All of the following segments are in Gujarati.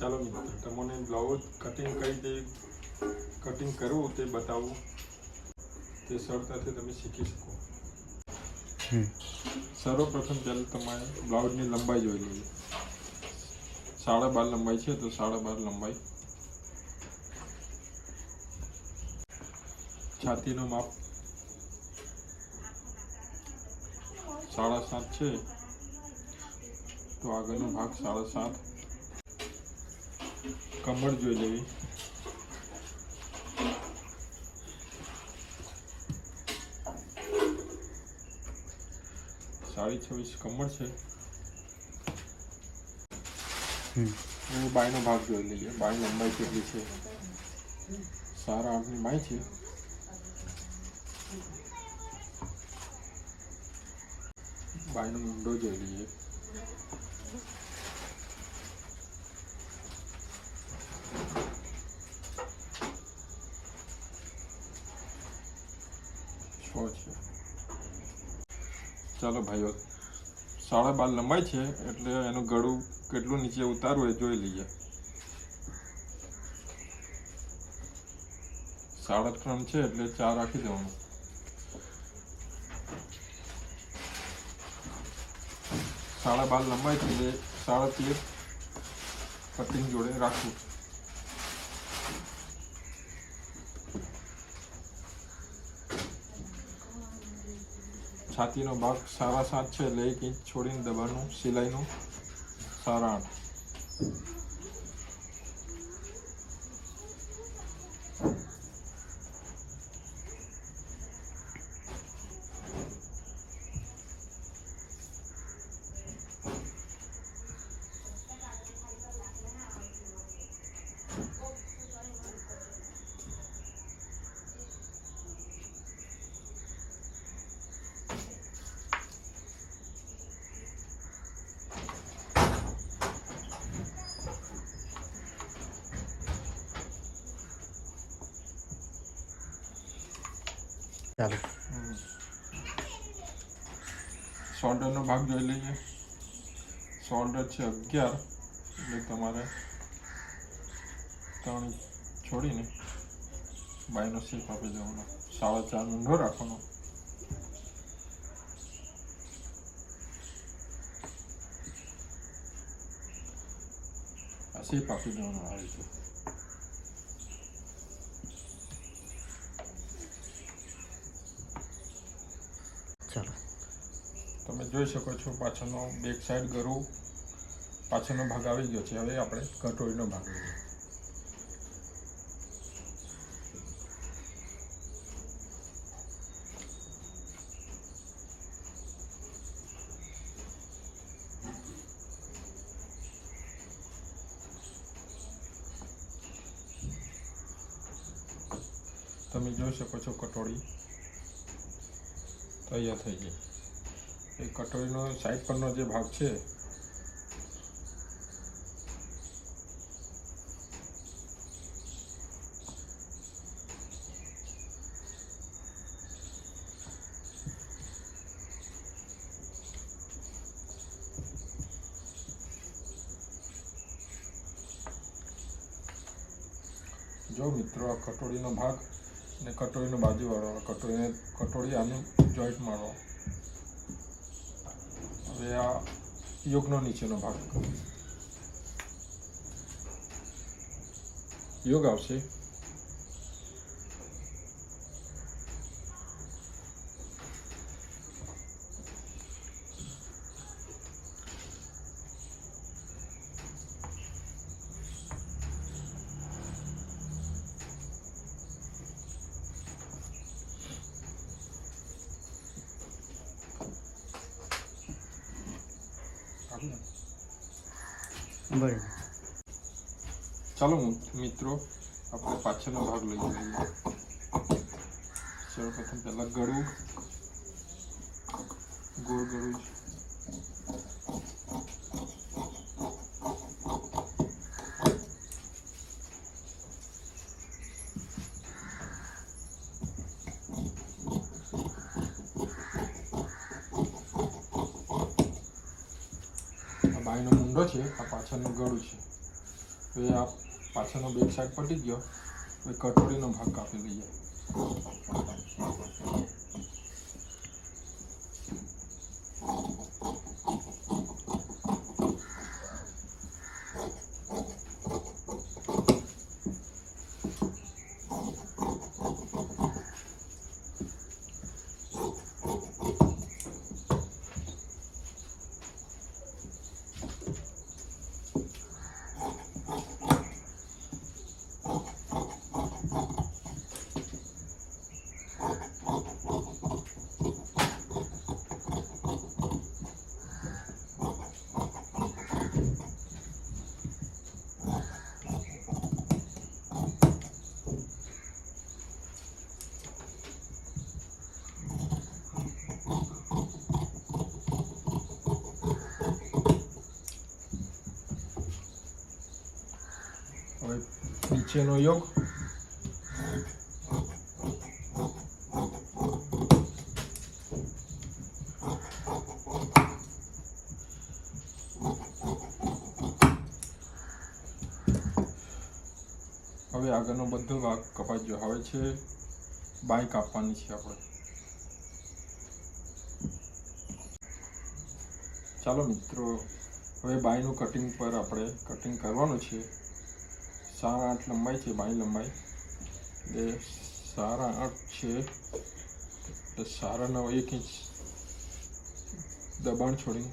ચાલો મિત્રો તમને બ્લાઉઝ કટિંગ કઈ રીતે કટિંગ કરવું તે બતાવું, તે સરળતાથી તમે શીખી શકો। સર્વપ્રથમ પહેલાં તમારે બ્લાઉઝની લંબાઈ જોઈ લેવી। 12.5 લંબાઈ છે તો 12.5 લંબાઈ। છાતીનું માપ 7.5 છે તો આગળનો ભાગ 7.5। કમર જોઈ લેવી। સાડી 26 કમર છે। બાયનો ભાગ જોઈ લઈએ। બાય લંબાઈ કેટલી છે? 8.5 ની બાય છે। બાયનો ઊંડો જોઈ લઈએ। ચાલો ભાઈઓ, 12.5 લંબાઈ છે એટલે એનું ગળું કેટલું નીચે ઉતારવું એ જોઈ લઈએ। 3.5 છે એટલે 4 રાખી દેવાનું। 12.5 લંબાઈ છે એટલે 13.5 કટિંગ જોડે રાખવું। છાતીનો ભાગ 7.5 છે એટલે 1 ઇંચ છોડીને દબાણનું સિલાઈનું 8.5। ચાલો શોલ્ડરનો ભાગ જોઈ લઈએ। શોલ્ડર છે 11 એટલે તમારે 3 ઇંચ છોડીને બાયનો શેપ આપી દેવાનો। 4.5 ઊંડો રાખવાનો। આ શેપ આપી દેવાનો આ રીતે। ચાલો તમે જોઈ શકો છો પાછળનો બેક સાઈડ ગળું પાછળનો ભાગ આવી ગયો છે। હવે આપણે કટોરીનો ભાગ લઈએ। તમે જોઈ શકો છો કટોરી તૈયાર થઈ ગઈ। એ કટોરીનો સાઈડ પરનો જે ભાગ છે જો મિત્રો આ કટોરીનો ભાગ ને કટોરીનો બાજુવાળો કટોરી આને જોઈન્ટ મારો। હવે આ યોગનો નીચેનો ભાગ યોગ આવશે। બરાબર ચાલો મિત્રો આપણે પાછળનો ભાગ લઈ લઈએ। સૌપ્રથમ પહેલા ગળું ગોળ ગળું બાયનો મુંડો છે, આ પાછળનું ગળું છે। હવે આ પાછળનો બેક સાઈડ પટી ગયો. હવે કટોરીનો ભાગ કાપી લઈએ. હવે નીચેનો યોગ હવે આગળનો બધો ભાગ કપાઈ ગયો. હવે છે બાય કાપવાની છે આપણે. ચાલો મિત્રો, હવે બાયનું કટિંગ પર આપણે કટિંગ કરવાનું છે. 8.5 લંબાઈ છે બાય લંબાઈ, એટલે 8.5 છે એટલે 9.5 1 ઇંચ દબાણ છોડી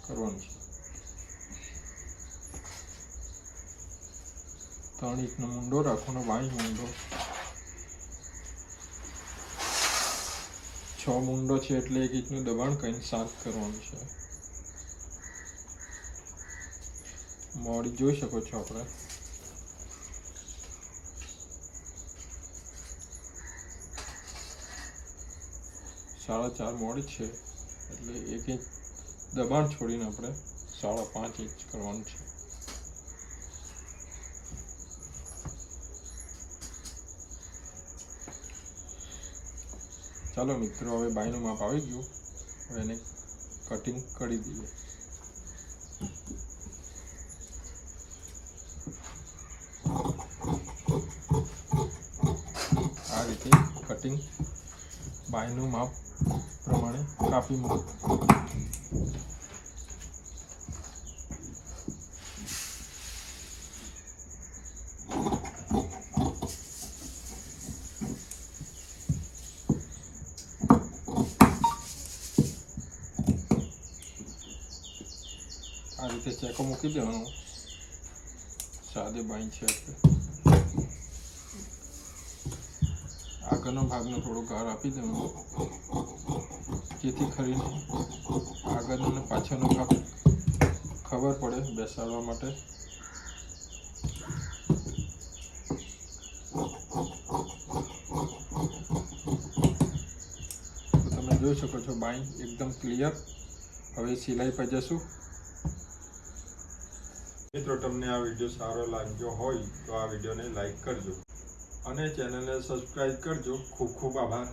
કરવાનું છે. 3 ઇંચનો મૂંડો રાખવાનો બાય મૂંડો. 6 મૂંડો છે એટલે 1 ઇંચનું દબાણ કરીને 7 કરવાનું છે. મોડી જોઈ શકો છો આપણે. સાડા 4 મોડી છે એટલે 1 ઇંચ દબાણ છોડીને આપણે 5.5 ઇંચ કરવાનું છે. ચાલો મિત્રો, હવે બાયનું માપ આવી ગયું. હવે એને કટિંગ કરી દઈએ. આ રીતે કટિંગ બાયનું માપ પ્રમાણે કાપી મૂકો. આ રીતે ચેકો મૂકી દેવાનું. સાદે બાઈ છે એટલે આગળનો ભાગનો થોડો ગાર આપી દેવાનો, જેથી કરીને આગળનો અને પાછળનો ભાગ ખબર પડે બેસાડવા માટે. તો તમે જોઈ શકો છો બાઈ એકદમ ક્લિયર. હવે સિલાઈ પર જશું. મિત્રો, તમને આ વિડીયો સારો લાગ્યો હોય તો આ વિડીયોને લાઈક કરજો અને ચેનલને સબસ્ક્રાઈબ કરજો. ખૂબ ખૂબ આભાર.